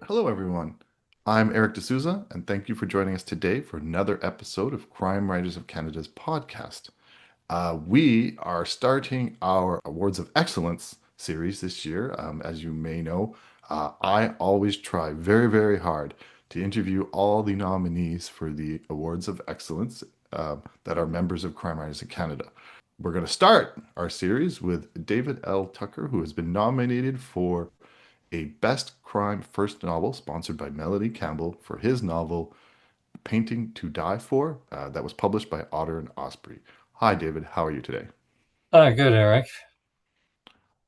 Hello, everyone. I'm Eric D'Souza, and thank you for joining us today for another episode of Crime Writers of Canada's podcast. We are starting our Awards of Excellence series this year. As you may know, I always try very, very hard to interview all the nominees for the Awards of Excellence that are members of Crime Writers of Canada. We're going to start our series with David L. Tucker, who has been nominated for a Best Crime First Novel sponsored by Melodie Campbell for his novel Painting to Die For, that was published by Otter and Osprey. Hi, David. How are you today? Good, Eric.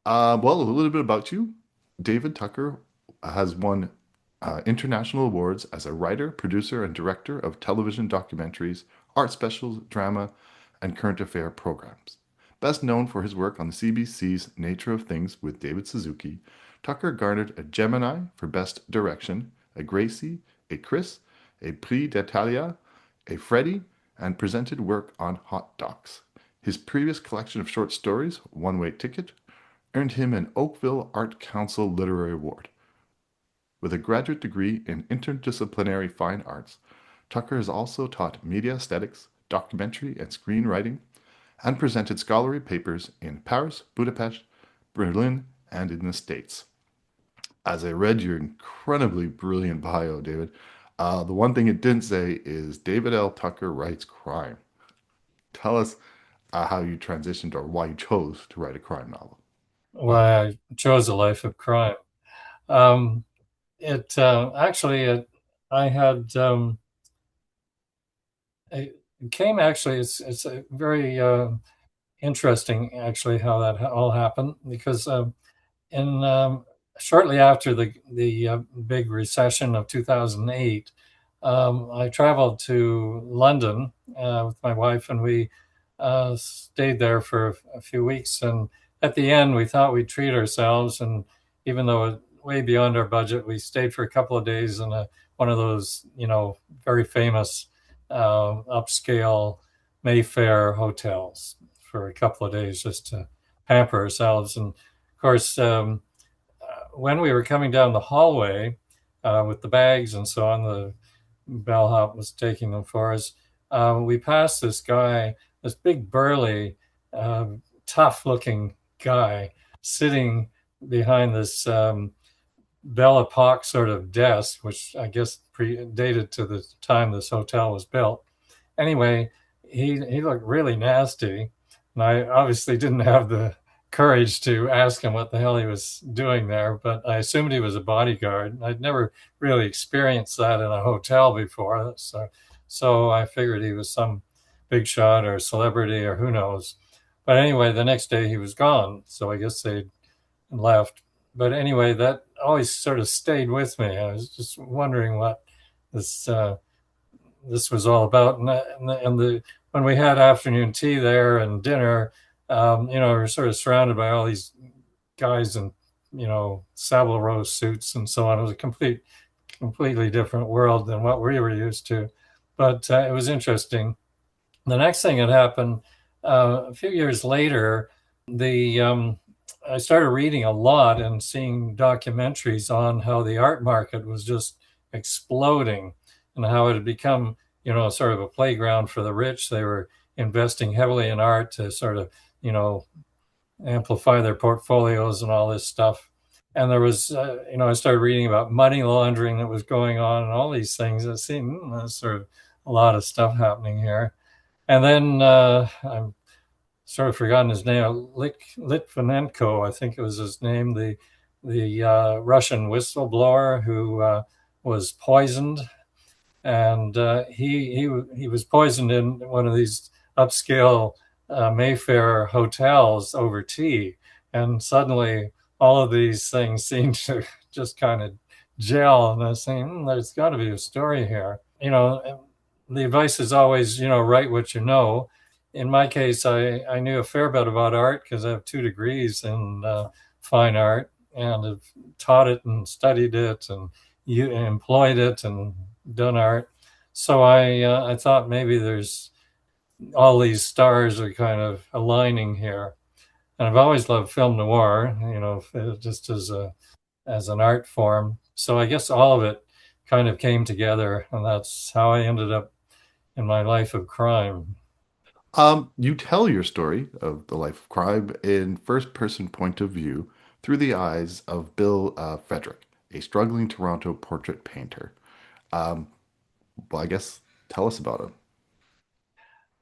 Well, a little bit about you. David Tucker has won international awards as a writer, producer, and director of television documentaries, art specials, drama, and current affair programs. Best known for his work on the CBC's Nature of Things with David Suzuki, Tucker garnered a Gemini for Best Direction, a Gracie, a Chris, a Prix Italia, a Freddie, and presented work on hot docs. His previous collection of short stories, One Way Ticket, earned him an Oakville Art Council Literary Award. With a graduate degree in interdisciplinary fine arts, Tucker has also taught media aesthetics, documentary and screenwriting, and presented scholarly papers in Paris, Budapest, Berlin, and in the States. As I read your incredibly brilliant bio, David, the one thing it didn't say is David L. Tucker writes crime. Tell us how you transitioned or why you chose to write a crime novel. Why I chose a life of crime. Um, it actually, I had it came actually. It's a very interesting actually how that all happened because in shortly after the big recession of 2008, I traveled to London with my wife, and we stayed there for a few weeks. And at the end, we thought we'd treat ourselves, and even though it way beyond our budget, we stayed for a couple of days in one of those, very famous upscale Mayfair hotels for a couple of days just to pamper ourselves. And of course, when we were coming down the hallway with the bags and so on, the bellhop was taking them for us. We passed this guy, this big burly, tough looking guy sitting behind this Belle Epoque sort of desk, which I guess dated to the time this hotel was built. Anyway, he looked really nasty, and I obviously didn't have the courage to ask him what the hell he was doing there, but I assumed he was a bodyguard. I'd never really experienced that in a hotel before, so I figured he was some big shot or celebrity or who knows. But anyway, the next day he was gone, so I guess they left. But anyway, that always sort of stayed with me. I was just wondering what this this was all about. And when we had afternoon tea there and dinner, we were sort of surrounded by all these guys in, Savile Row suits and so on. It was a completely different world than what we were used to. But it was interesting. The next thing that happened a few years later, the I started reading a lot and seeing documentaries on how the art market was just exploding and how it had become, sort of a playground for the rich. They were investing heavily in art to sort of, you know, amplify their portfolios and all this stuff. And there was, I started reading about money laundering that was going on and all these things. It seemed there's sort of a lot of stuff happening here. And then I'm sort of forgotten his name, Litvinenko, I think it was his name, the Russian whistleblower who was poisoned, and he was poisoned in one of these upscale Mayfair hotels over tea, and suddenly all of these things seemed to just kind of gel, and I was saying, there's got to be a story here. The advice is always, write what you know. In my case, I knew a fair bit about art because I have 2 degrees in fine art and have taught it and studied it and employed it and done art. So I thought maybe there's all these stars are kind of aligning here. And I've always loved film noir, just as as an art form. So I guess all of it kind of came together, and that's how I ended up in my life of crime. You tell your story of the life of crime in first-person point of view through the eyes of Bill Frederick, a struggling Toronto portrait painter. Um, well, I guess tell us about him.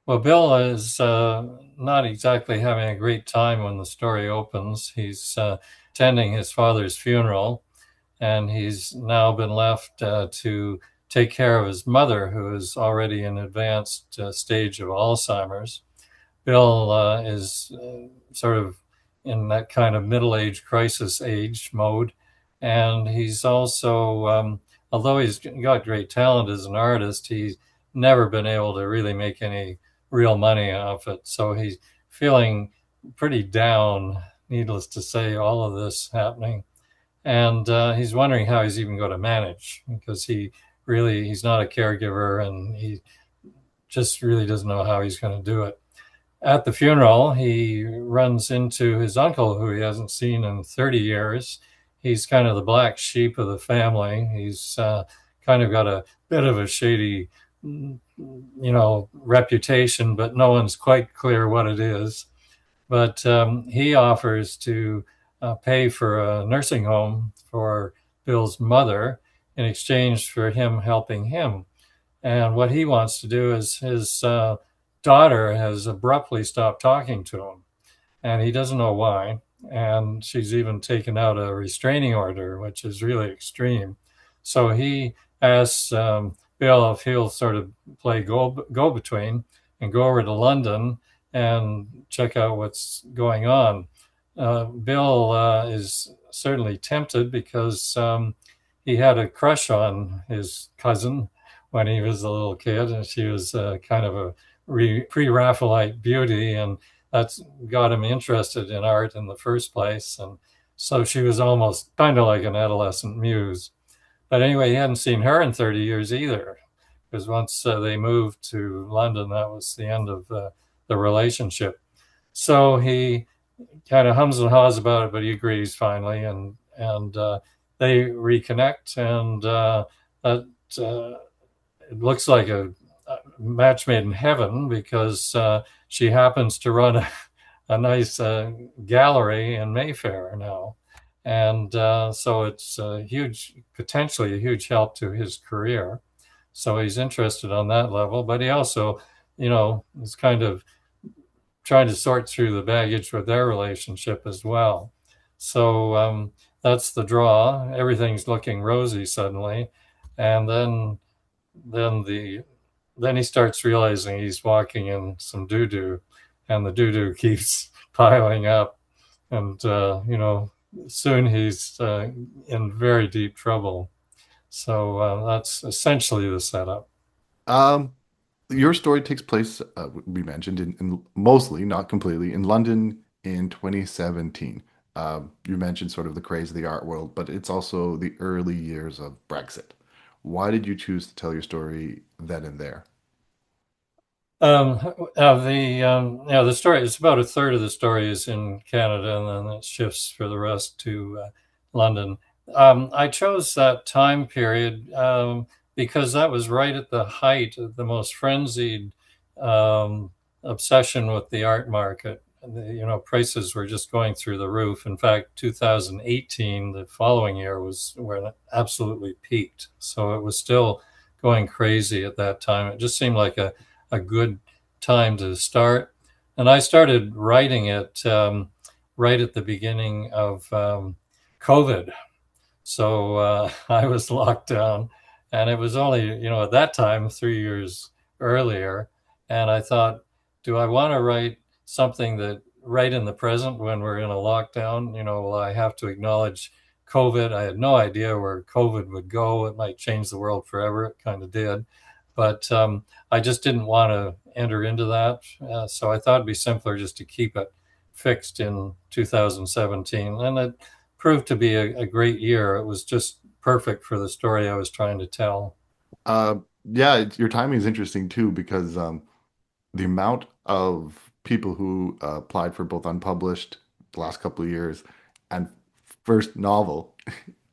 Well, Bill is not exactly having a great time when the story opens. He's attending his father's funeral, and he's now been left to take care of his mother, who is already in advanced stage of Alzheimer's. Bill is sort of in that kind of middle-age crisis age mode, and he's also, although he's got great talent as an artist, he's never been able to really make any real money off it. So he's feeling pretty down, needless to say, all of this happening. And he's wondering how he's even going to manage because he's not a caregiver and he just really doesn't know how he's going to do it. At the funeral, he runs into his uncle, who he hasn't seen in 30 years. He's kind of the black sheep of the family. He's kind of got a bit of a shady, reputation, but no one's quite clear what it is. But he offers to pay for a nursing home for Bill's mother in exchange for him helping him. And what he wants to do is his daughter has abruptly stopped talking to him, and he doesn't know why. And she's even taken out a restraining order, which is really extreme. So he asks Bill if he'll sort of play go between and go over to London and check out what's going on. Bill is certainly tempted because he had a crush on his cousin when he was a little kid, and she was kind of a pre-Raphaelite beauty, and that's got him interested in art in the first place. And so she was almost kind of like an adolescent muse. But anyway, he hadn't seen her in 30 years either, because once they moved to London, that was the end of the relationship. So he kind of hums and haws about it, but he agrees finally, and they reconnect, and that it looks like a match made in heaven because she happens to run a nice gallery in Mayfair now. And so it's potentially a huge help to his career. So he's interested on that level, but he also, is kind of trying to sort through the baggage with their relationship as well. So that's the draw. Everything's looking rosy suddenly, and then the then he starts realizing he's walking in some doo doo, and the doo doo keeps piling up, and soon he's in very deep trouble. So that's essentially the setup. Um, your story takes place, we mentioned, in mostly, not completely, in London in 2017. You mentioned sort of the craze of the art world, but it's also the early years of Brexit. Why did you choose to tell your story then and there? The story is about a third of the story is in Canada, and then it shifts for the rest to London. I chose that time period because that was right at the height of the most frenzied um, obsession with the art market. Prices were just going through the roof. In fact, 2018, the following year, was where it absolutely peaked. So it was still going crazy at that time. It just seemed like a good time to start. And I started writing it right at the beginning of COVID. So I was locked down, and it was only, at that time, 3 years earlier. And I thought, do I want to write something that right in the present when we're in a lockdown? Will I have to acknowledge COVID? I had no idea where COVID would go. It might change the world forever. It kind of did. But I just didn't want to enter into that. So I thought it'd be simpler just to keep it fixed in 2017. And it proved to be a great year. It was just perfect for the story I was trying to tell. Yeah, your timing is interesting too because the amount of people who applied for both unpublished the last couple of years and first novel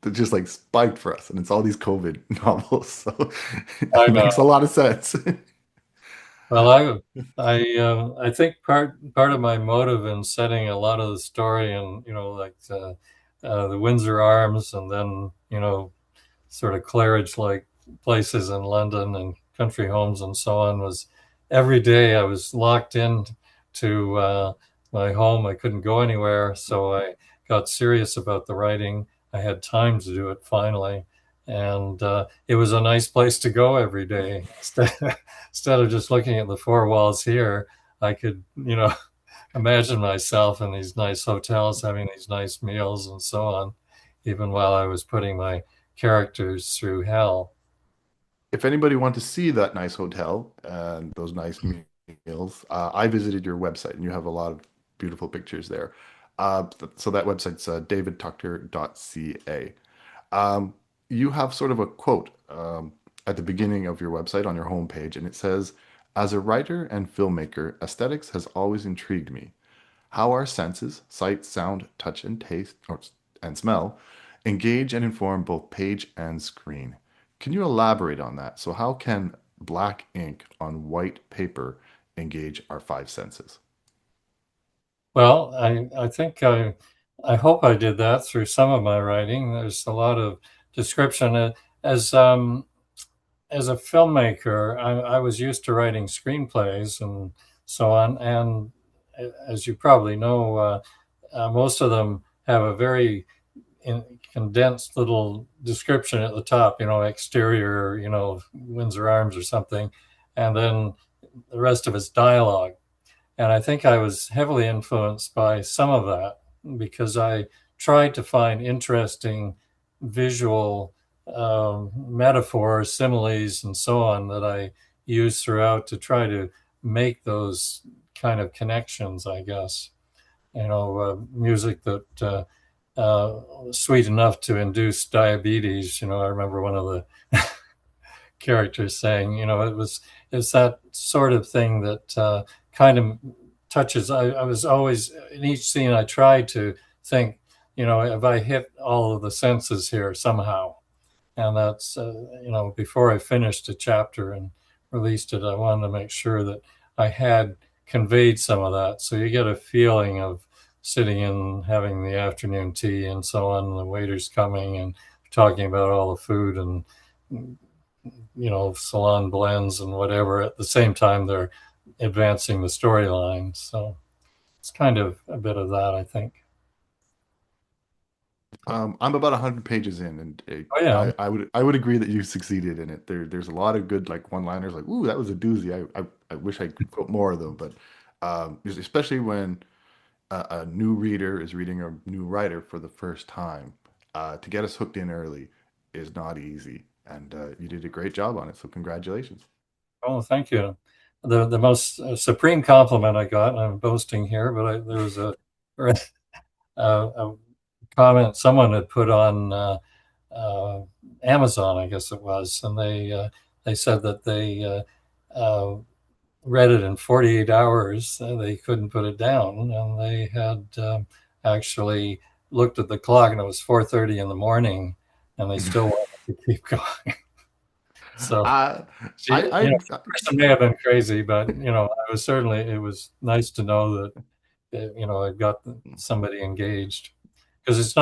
that just like spiked for us, and it's all these COVID novels, so I it makes a know. lot of sense. Well, I think part of my motive in setting a lot of the story and like the Windsor Arms and then sort of Claridge like places in London and country homes and so on was every day I was locked in to my home. I couldn't go anywhere, so I got serious about the writing. I had time to do it finally, and it was a nice place to go every day. Instead of just looking at the four walls here, I could, imagine myself in these nice hotels having these nice meals and so on, even while I was putting my characters through hell. If anybody wants to see that nice hotel and those nice meals, I visited your website and you have a lot of beautiful pictures there. So that website's davidtucker.ca. Um, you have sort of a quote at the beginning of your website on your homepage, and it says, "As a writer and filmmaker, aesthetics has always intrigued me. How our senses, sight, sound, touch, and taste, and smell, engage and inform both page and screen." Can you elaborate on that? So, how can black ink on white paper engage our five senses? Well, I think I hope I did that through some of my writing. There's a lot of description. As as a filmmaker, I was used to writing screenplays and so on. And as you probably know, most of them have a very condensed little description at the top, exterior, Windsor Arms or something. And then the rest of it's dialogue. And I think I was heavily influenced by some of that because I tried to find interesting visual metaphors, similes, and so on that I use throughout to try to make those kind of connections, I guess. Music that sweet enough to induce diabetes. I remember one of the characters saying, it's that sort of thing that kind of touches. I was always in each scene. I tried to think, have I hit all of the senses here somehow? And that's before I finished a chapter and released it, I wanted to make sure that I had conveyed some of that. So you get a feeling of sitting in having the afternoon tea and so on, the waiters coming and talking about all the food and salon blends and whatever. At the same time, they're advancing the storyline. So it's kind of a bit of that, I think. I'm about 100 pages in, and Oh yeah. I would agree that you succeeded in it. There's a lot of good like one-liners, like "Ooh, that was a doozy." I wish I could quote more of them, but especially when a new reader is reading a new writer for the first time, to get us hooked in early is not easy, and you did a great job on it. So congratulations. Oh, thank you. The most supreme compliment I got, and I'm boasting here, but there was a comment someone had put on uh, Amazon, I guess it was, and they said that they read it in 48 hours. They couldn't put it down, and they had actually looked at the clock, and it was 4:30 in the morning, and they still wanted to keep going. So I she, I the person may have been crazy, but I was certainly. It was nice to know that I got somebody engaged because it's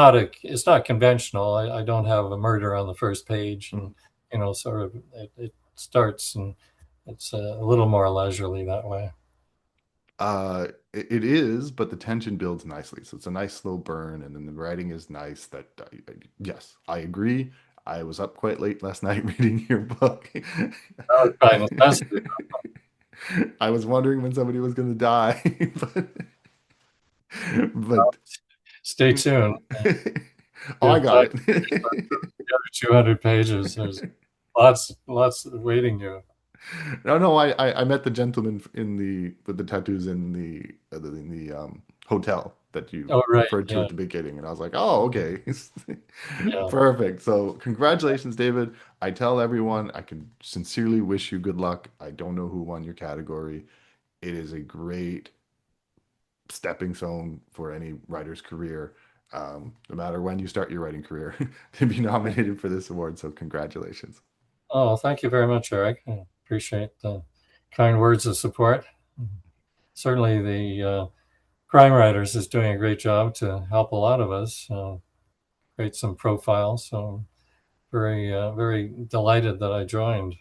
not conventional. I don't have a murder on the first page, and sort of it starts and it's a little more leisurely that way. it is, but the tension builds nicely. So it's a nice slow burn, and then the writing is nice. Yes, I agree. I was up quite late last night reading your book. That was by necessity. I was wondering when somebody was going to die, but Stay tuned. oh, I Good got luck. it. The other 200 pages. There's lots waiting you. No, no, I met the gentleman in the with the tattoos in the hotel that you Oh, right. referred to Yeah. at the beginning, and I was like, oh, okay, Yeah. perfect. So congratulations, David. I tell everyone I can sincerely wish you good luck. I don't know who won your category. It is a great stepping stone for any writer's career. no matter when you start your writing career, to be nominated for this award. So congratulations. Oh, thank you very much, Eric. I appreciate the kind words of support. Certainly, the Crime Writers is doing a great job to help a lot of us create some profiles. So very delighted that I joined.